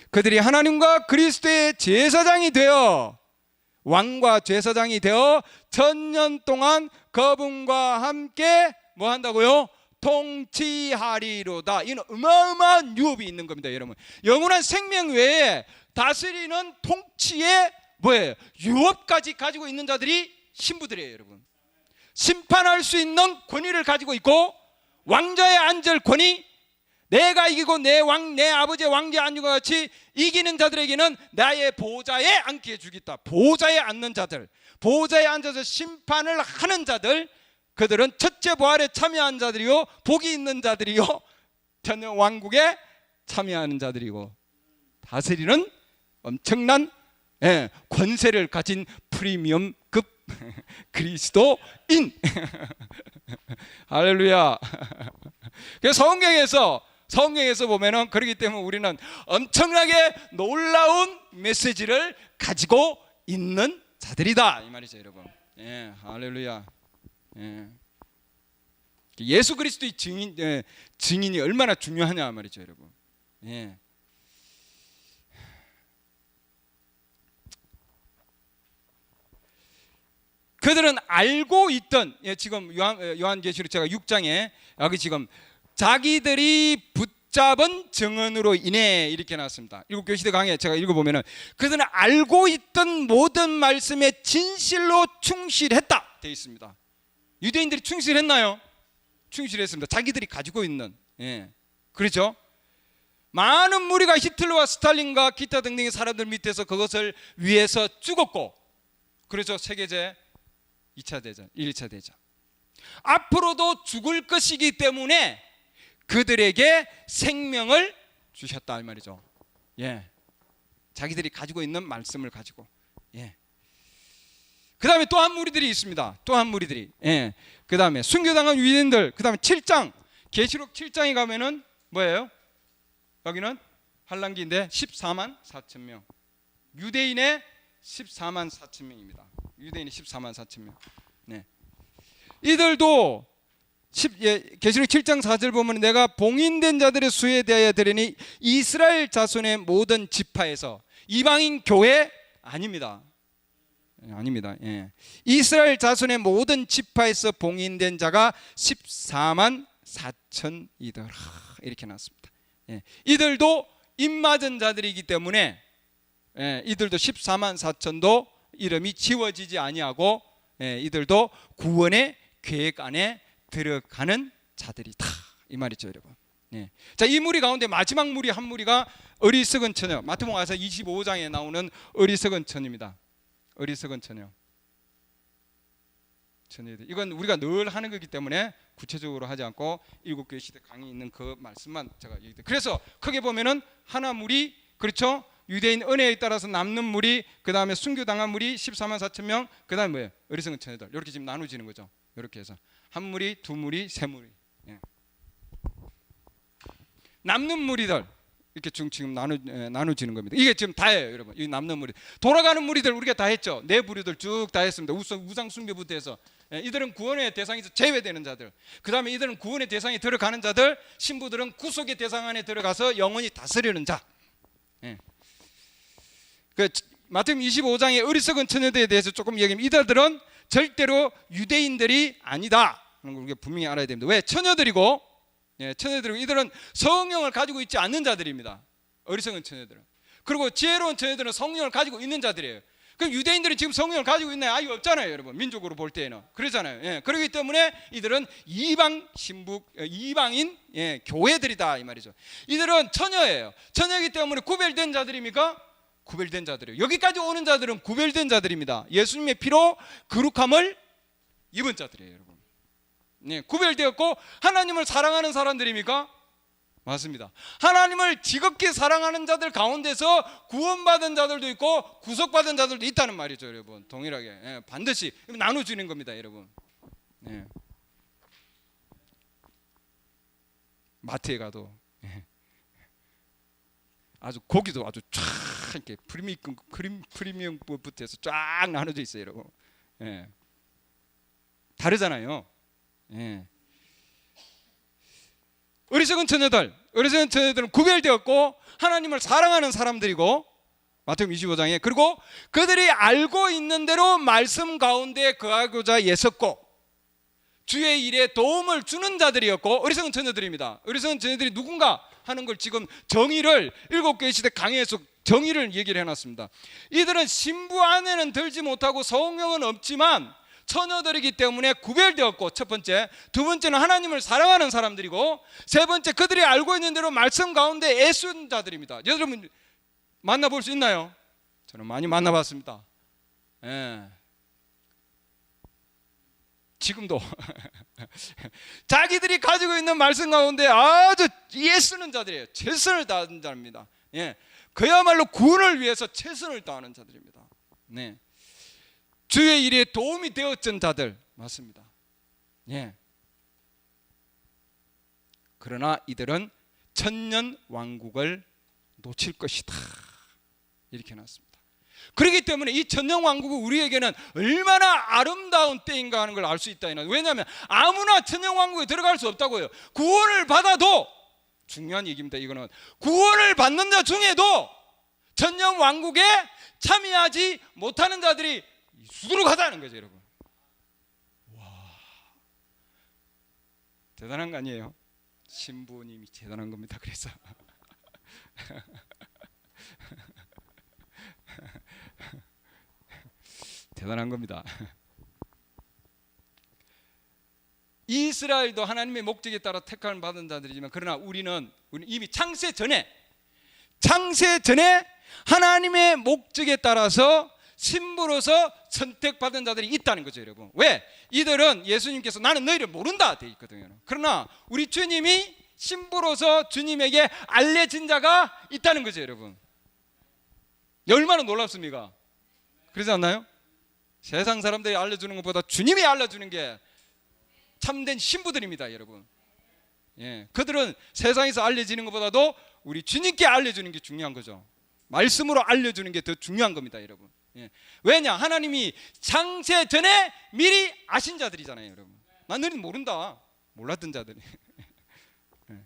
그들이 하나님과 그리스도의 제사장이 되어, 왕과 제사장이 되어 천년 동안 그분과 함께 뭐 한다고요? 통치하리로다. 이는 어마어마한 유업이 있는 겁니다, 여러분. 영원한 생명 외에 다스리는 통치의 뭐예요? 유업까지 가지고 있는 자들이 신부들이에요, 여러분. 심판할 수 있는 권위를 가지고 있고, 왕자에 앉을 권위, 내가 이기고 내 아버지의 왕자에 앉은 것 같이 이기는 자들에게는 나의 보좌에 앉게 해주겠다. 보좌에 앉는 자들, 보좌에 앉아서 심판을 하는 자들, 그들은 첫째 부활에 참여한 자들이요, 복이 있는 자들이요, 천년 왕국에 참여하는 자들이고, 다스리는 엄청난 권세를 가진 프리미엄급 그리스도인. 할렐루야. 그래서 성경에서 성경에서 보면은 그렇기 때문에 우리는 엄청나게 놀라운 메시지를 가지고 있는 자들이다 이 말이죠, 여러분. 예, 할렐루야. 예. 예수 그리스도의 증인이 얼마나 중요하냐 말이죠, 여러분. 예. 그들은 알고 있던, 지금 요한계시록 제가 6장에 여기 지금 자기들이 붙잡은 증언으로 인해 이렇게 나왔습니다. 일곱 교시대 강의 제가 읽어보면은 그들은 알고 있던 모든 말씀에 진실로 충실했다 되어 있습니다. 유대인들이 충실했나요? 충실했습니다. 자기들이 가지고 있는, 그렇죠? 많은 무리가 히틀러와 스탈린과 기타 등등의 사람들 밑에서 그것을 위해서 죽었고, 그렇죠? 세계제 2차 대전, 1차 대전. 앞으로도 죽을 것이기 때문에 그들에게 생명을 주셨다 이 말이죠. 예, 자기들이 가지고 있는 말씀을 가지고. 예. 그 다음에 또 한 무리들이 있습니다. 또 한 무리들이. 예. 그 다음에 순교당한 유대인들. 그 다음에 7장, 계시록 7장에 가면은 뭐예요? 여기는 환란기인데 14만 4천 명. 유대인의 14만 4천 명입니다. 유대인이 14만 4천 명. 네. 이들도 계시록 7장 4절 보면 내가 봉인된 자들의 수에 대하여 들으니 이스라엘 자손의 모든 지파에서, 이방인 교회 아닙니다. 아닙니다. 예. 이스라엘 자손의 모든 지파에서 봉인된 자가 14만 4천이더라 이렇게 나왔습니다. 예. 이들도 입맞은 자들이기 때문에 이들도 14만 4천도 이름이 지워지지 아니하고 이들도 구원의 계획 안에 들어가는 자들이다 이 말이죠, 여러분. 자, 이 무리 가운데 마지막 무리 한 무리가 어리석은 처녀, 마태복음 가서 25장에 나오는 어리석은 처녀입니다. 어리석은 처녀. 처녀들. 이건 우리가 늘 하는 거기 때문에 구체적으로 하지 않고 일곱 교회 시대 강의 있는 그 말씀만 제가 얘기해. 그래서 크게 보면은 하나 무리, 그렇죠? 유대인 은혜에 따라서 남는 무리, 그 다음에 순교당한 무리 14만 4천 명, 그 다음에 뭐예요? 어리석은 처녀들. 이렇게 지금 나눠지는 거죠. 이렇게 해서 한 무리, 두 무리, 세 무리. 예. 남는 무리들 이렇게 지금 나눠지는 겁니다. 이게 지금 다예요, 여러분. 이 남는 무리, 돌아가는 무리들 우리가 다 했죠. 네 무리들 쭉 다 했습니다. 우상 숭배부터 해서. 이들은 구원의 대상에서 제외되는 자들. 그 다음에 이들은 구원의 대상에 들어가는 자들. 신부들은 구속의 대상 안에 들어가서 영원히 다스리는 자. 그 마태복음 25장의 어리석은 처녀들에 대해서 조금 얘기하면 이들은 절대로 유대인들이 아니다 하는 걸 우리가 분명히 알아야 됩니다. 왜? 처녀들이고, 처녀들이고 이들은 성령을 가지고 있지 않는 자들입니다. 어리석은 처녀들은. 그리고 지혜로운 처녀들은 성령을 가지고 있는 자들이에요. 그럼 유대인들은 지금 성령을 가지고 있나요? 아예 없잖아요, 여러분. 민족으로 볼 때에는 그러잖아요. 그렇기 때문에 이들은 이방 신부, 이방인 교회들이다 이 말이죠. 이들은 처녀예요. 처녀이기 때문에 구별된 자들입니까? 구별된 자들이에요. 여기까지 오는 자들은 구별된 자들입니다. 예수님의 피로 거룩함을 입은 자들이에요, 여러분. 구별되었고 하나님을 사랑하는 사람들입니까? 맞습니다. 하나님을 지극히 사랑하는 자들 가운데서 구원받은 자들도 있고 구속받은 자들도 있다는 말이죠, 여러분. 동일하게 반드시 나눠주는 겁니다, 여러분. 마트에 가도 아주 고기도 아주 쫙 이렇게 프리미엄부터 해서 쫙 나눠져 있어요, 여러분. 다르잖아요. 어리석은 처녀들은 구별되었고 하나님을 사랑하는 사람들이고, 마태복음 25장에, 그리고 그들이 알고 있는 대로 말씀 가운데 거하고자 애썼고 주의 일에 도움을 주는 자들이었고 어리석은 처녀들입니다. 어리석은 처녀들이 누군가 하는 걸 지금 정의를 일곱 교회 시대 강해에서 정의를 얘기를 해놨습니다. 이들은 신부 안에는 들지 못하고 성령은 없지만 처녀들이기 때문에 구별되었고, 첫 번째. 두 번째는 하나님을 사랑하는 사람들이고, 세 번째 그들이 알고 있는 대로 말씀 가운데 애쓴 자들입니다. 여러분 만나볼 수 있나요? 저는 많이 만나봤습니다. 지금도 자기들이 가지고 있는 말씀 가운데 아주 애쓰는 자들이에요. 최선을 다하는 자입니다. 그야말로 구원을 위해서 최선을 다하는 자들입니다. 주의 일에 도움이 되었던 자들 맞습니다. 그러나 이들은 천년 왕국을 놓칠 것이다. 이렇게 해놨습니다. 그렇기 때문에 이 천년 왕국은 우리에게는 얼마나 아름다운 때인가 하는 걸 알 수 있다. 왜냐하면 아무나 천년 왕국에 들어갈 수 없다고요. 구원을 받아도, 중요한 얘기입니다. 이거는 구원을 받는 자 중에도 천년 왕국에 참여하지 못하는 자들이 수두룩하다는 거죠, 여러분. 와, 대단한 거 아니에요? 신부님이 대단한 겁니다. 그래서 대단한 겁니다. 이스라엘도 하나님의 목적에 따라 택함을 받은 자들이지만, 그러나 우리는 이미 창세 전에 하나님의 목적에 따라서 신부로서 선택받은 자들이 있다는 거죠, 여러분. 왜? 이들은 예수님께서 나는 너희를 모른다 되어 있거든요. 그러나 우리 주님이 신부로서 주님에게 알려진 자가 있다는 거죠, 여러분. 얼마나 놀랍습니까? 그러지 않나요? 세상 사람들이 알려주는 것보다 주님이 알려주는 게 참된 신부들입니다, 여러분. 예, 그들은 세상에서 알려지는 것보다도 우리 주님께 알려주는 게 중요한 거죠. 말씀으로 알려주는 게 더 중요한 겁니다, 여러분. 예. 왜냐? 하나님이 창세 전에 미리 아신 자들이잖아요, 여러분. 난 너희는 모른다. 몰랐던 자들이. 예.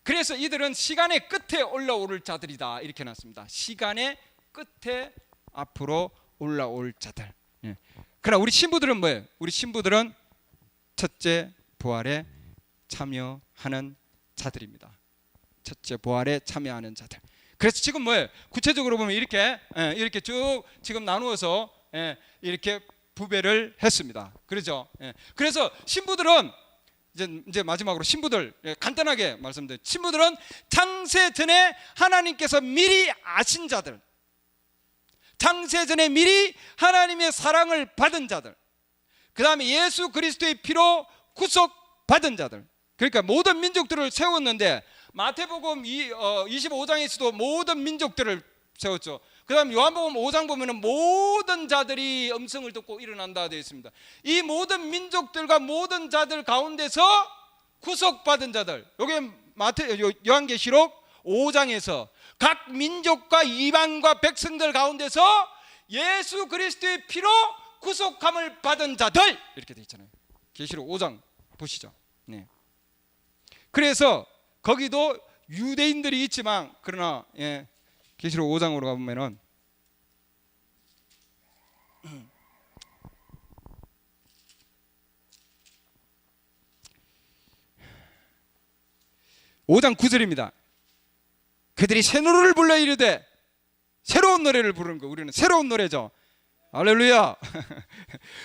그래서 이들은 시간의 끝에 올라올 자들이다, 이렇게 해놨습니다. 시간의 끝에 앞으로 올라올 자들. 예. 그러나 우리 신부들은 뭐예요? 우리 신부들은 첫째 부활에 참여하는 자들입니다. 첫째 부활에 참여하는 자들. 그래서 지금 뭐예요? 구체적으로 보면 이렇게 쭉 지금 나누어서 이렇게 부배를 했습니다. 그렇죠? 그래서 신부들은 이제 마지막으로 신부들 간단하게 말씀드려요. 신부들은 창세 전에 하나님께서 미리 아신 자들, 창세 전에 미리 하나님의 사랑을 받은 자들, 그 다음에 예수 그리스도의 피로 구속받은 자들. 그러니까 모든 민족들을 세웠는데, 마태복음 25장에서도 모든 민족들을 세웠죠. 그 다음 요한복음 5장 보면은 모든 자들이 음성을 듣고 일어난다 되어 있습니다. 이 모든 민족들과 모든 자들 가운데서 구속받은 자들, 요게 요한계시록 5장에서 각 민족과 이방과 백성들 가운데서 예수 그리스도의 피로 구속함을 받은 자들, 이렇게 되어 있잖아요. 계시록 5장 보시죠. 네. 그래서 거기도 유대인들이 있지만, 그러나 계시록 5장으로 가보면은 5장 9절입니다. 그들이 새 노래를 불러 이르되, 새로운 노래를 부르는 거, 우리는 새로운 노래죠. 할렐루야.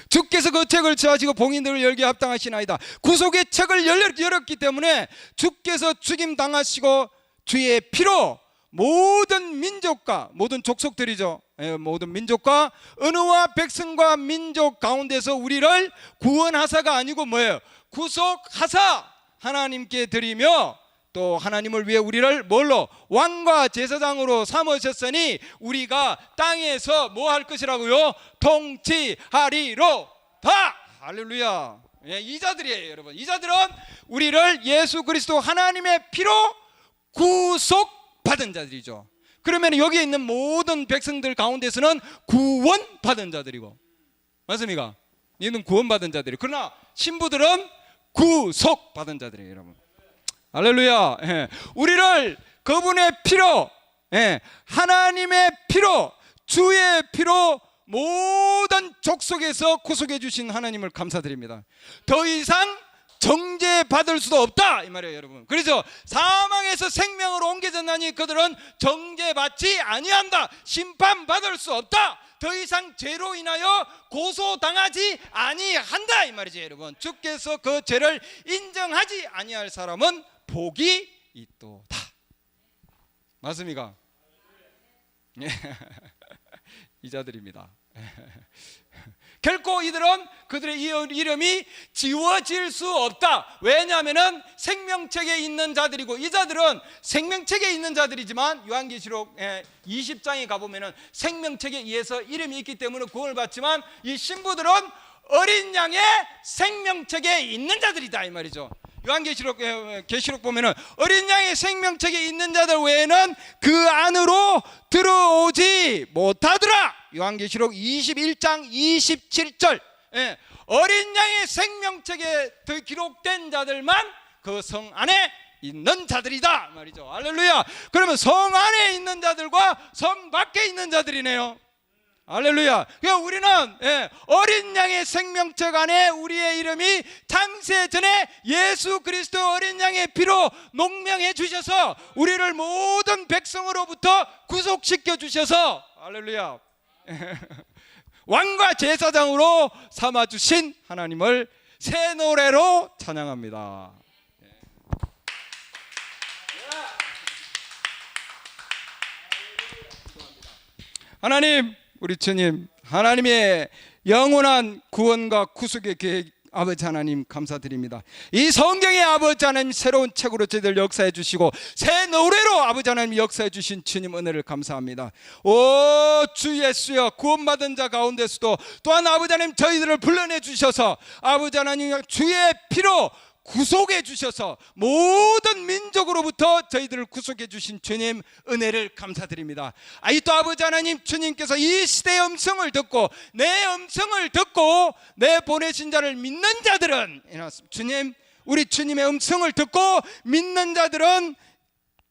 주께서 그 책을 저하시고 봉인들을 열게 합당하시나이다. 구속의 책을 열었기 때문에 주께서 죽임 당하시고 주의 피로 모든 민족과, 모든 족속들이죠, 모든 민족과 언어와 백성과 민족 가운데서 우리를 구원하사가 아니고 뭐예요? 구속하사 하나님께 드리며, 또 하나님을 위해 우리를 뭘로? 왕과 제사장으로 삼으셨으니 우리가 땅에서 뭐 할 것이라고요? 통치하리로다. 할렐루야. 이 자들이에요, 여러분. 이 자들은 우리를 예수 그리스도 하나님의 피로 구속받은 자들이죠. 그러면 여기에 있는 모든 백성들 가운데서는 구원받은 자들이고, 맞습니까? 얘는 구원받은 자들이. 그러나 신부들은 구속받은 자들이에요, 여러분. 할렐루야. 우리를 그분의 피로, 하나님의 피로, 주의 피로 모든 족속에서 구속해 주신 하나님을 감사드립니다. 더 이상 정죄받을 수도 없다, 이 말이에요, 여러분. 그래서 사망에서 생명으로 옮겨졌나니 그들은 정죄받지 아니한다. 심판받을 수 없다. 더 이상 죄로 인하여 고소당하지 아니한다, 이 말이죠, 여러분. 주께서 그 죄를 인정하지 아니할 사람은 복이 있도다. 맞습니까? 이 자들입니다. 결코 이들은 그들의 이름이 지워질 수 없다. 왜냐하면 생명책에 있는 자들이고, 이 자들은 생명책에 있는 자들이지만 요한계시록 20장에 가보면 생명책에 의해서 이름이 있기 때문에 구원을 받지만, 이 신부들은 어린 양의 생명책에 있는 자들이다 이 말이죠. 계시록 보면은 어린 양의 생명책에 있는 자들 외에는 그 안으로 들어오지 못하더라. 요한계시록 21장 27절. 어린 양의 생명책에 기록된 자들만 그 성 안에 있는 자들이다 말이죠. 할렐루야. 그러면 성 안에 있는 자들과 성 밖에 있는 자들이네요. 할렐루야. 그러니까 우리는 어린 양의 생명책 안에 우리의 이름이 창세 전에 예수 그리스도 어린 양의 피로 농명해 주셔서 우리를 모든 백성으로부터 구속시켜 주셔서, 할렐루야, 왕과 제사장으로 삼아 주신 하나님을 새 노래로 찬양합니다. 하나님, 우리 주님, 하나님의 영원한 구원과 구속의 계획, 아버지 하나님 감사드립니다. 이 성경의 아버지 하나님 새로운 책으로 저희들 역사해 주시고 새 노래로 아버지 하나님 역사해 주신 주님 은혜를 감사합니다. 오 주 예수여, 구원받은 자 가운데서도 또한 아버지 하나님 저희들을 불러내 주셔서 아버지 하나님 주의 피로 구속해 주셔서 모든 민족으로부터 저희들을 구속해 주신 주님 은혜를 감사드립니다. 또 아버지 하나님, 주님께서 이 시대의 음성을 듣고 내 음성을 듣고 내 보내신 자를 믿는 자들은, 주님, 우리 주님의 음성을 듣고 믿는 자들은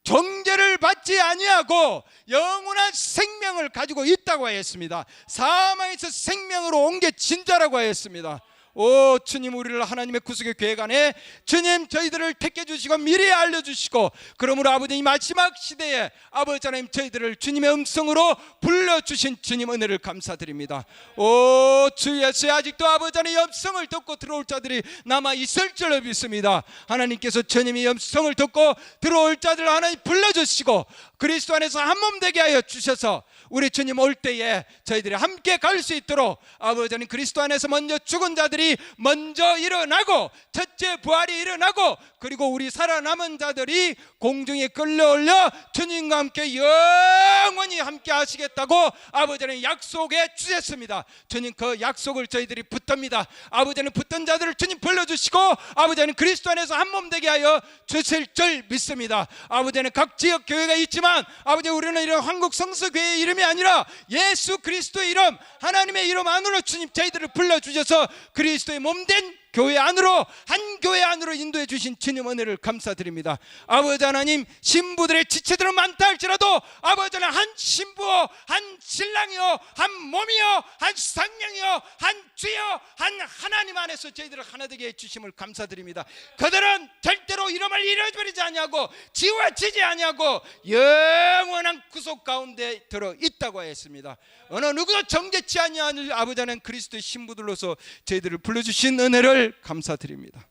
정죄를 받지 아니하고 영원한 생명을 가지고 있다고 하였습니다. 사망에서 생명으로 옮겨진 자라고 하였습니다. 오 주님, 우리를 하나님의 구속의 계획 안에 주님 저희들을 택해 주시고 미리 알려주시고, 그러므로 아버지 이 마지막 시대에 아버지 하나님 저희들을 주님의 음성으로 불러주신 주님 은혜를 감사드립니다. 오 주 예수의 아직도 아버지 하나님의 음성을 듣고 들어올 자들이 남아 있을 줄로 믿습니다. 하나님께서 주님의 음성을 듣고 들어올 자들을 하나님 불러주시고 그리스도 안에서 한 몸 되게 하여 주셔서 우리 주님 올 때에 저희들이 함께 갈 수 있도록 아버지 하나님 그리스도 안에서 먼저 죽은 자들이 먼저 일어나고 첫째 부활이 일어나고 그리고 우리 살아남은 자들이 공중에 끌려올려 주님과 함께 영원히 함께 하시겠다고 아버지 하나님 약속해 주셨습니다. 주님 그 약속을 저희들이 붙듭니다. 아버지 하나님 붙든 자들을 주님 불러주시고 아버지 하나님 그리스도 안에서 한 몸 되게 하여 주실 줄 믿습니다. 아버지 하나님 각 지역 교회가 있지만 아버지 우리는 이런 한국 성서교회의 이름이 아니라 예수 그리스도의 이름, 하나님의 이름 안으로 주님 저희들을 불러주셔서 그리스도의 몸된 교회 안으로, 한 교회 안으로 인도해 주신 주님 은혜를 감사드립니다. 아버지 하나님, 신부들의 지체들은 많다 할지라도 아버지 하나님 한 신부요, 한 신랑이요, 한 몸이요, 한 성령이요, 한 주요, 한 하나님 안에서 저희들을 하나 되게 해주심을 감사드립니다. 그들은 절대로 이름을 잃어버리지 아니하고 지워지지 아니하고 영원한 구속 가운데 들어 있다고 하였습니다. 어느 누구도 정죄치 아니하는 아버지 하나님 그리스도의 신부들로서 저희들을 불러주신 은혜를 감사드립니다.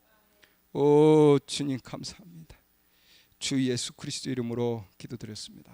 오 주님 감사합니다. 주 예수 그리스도 이름으로 기도드렸습니다.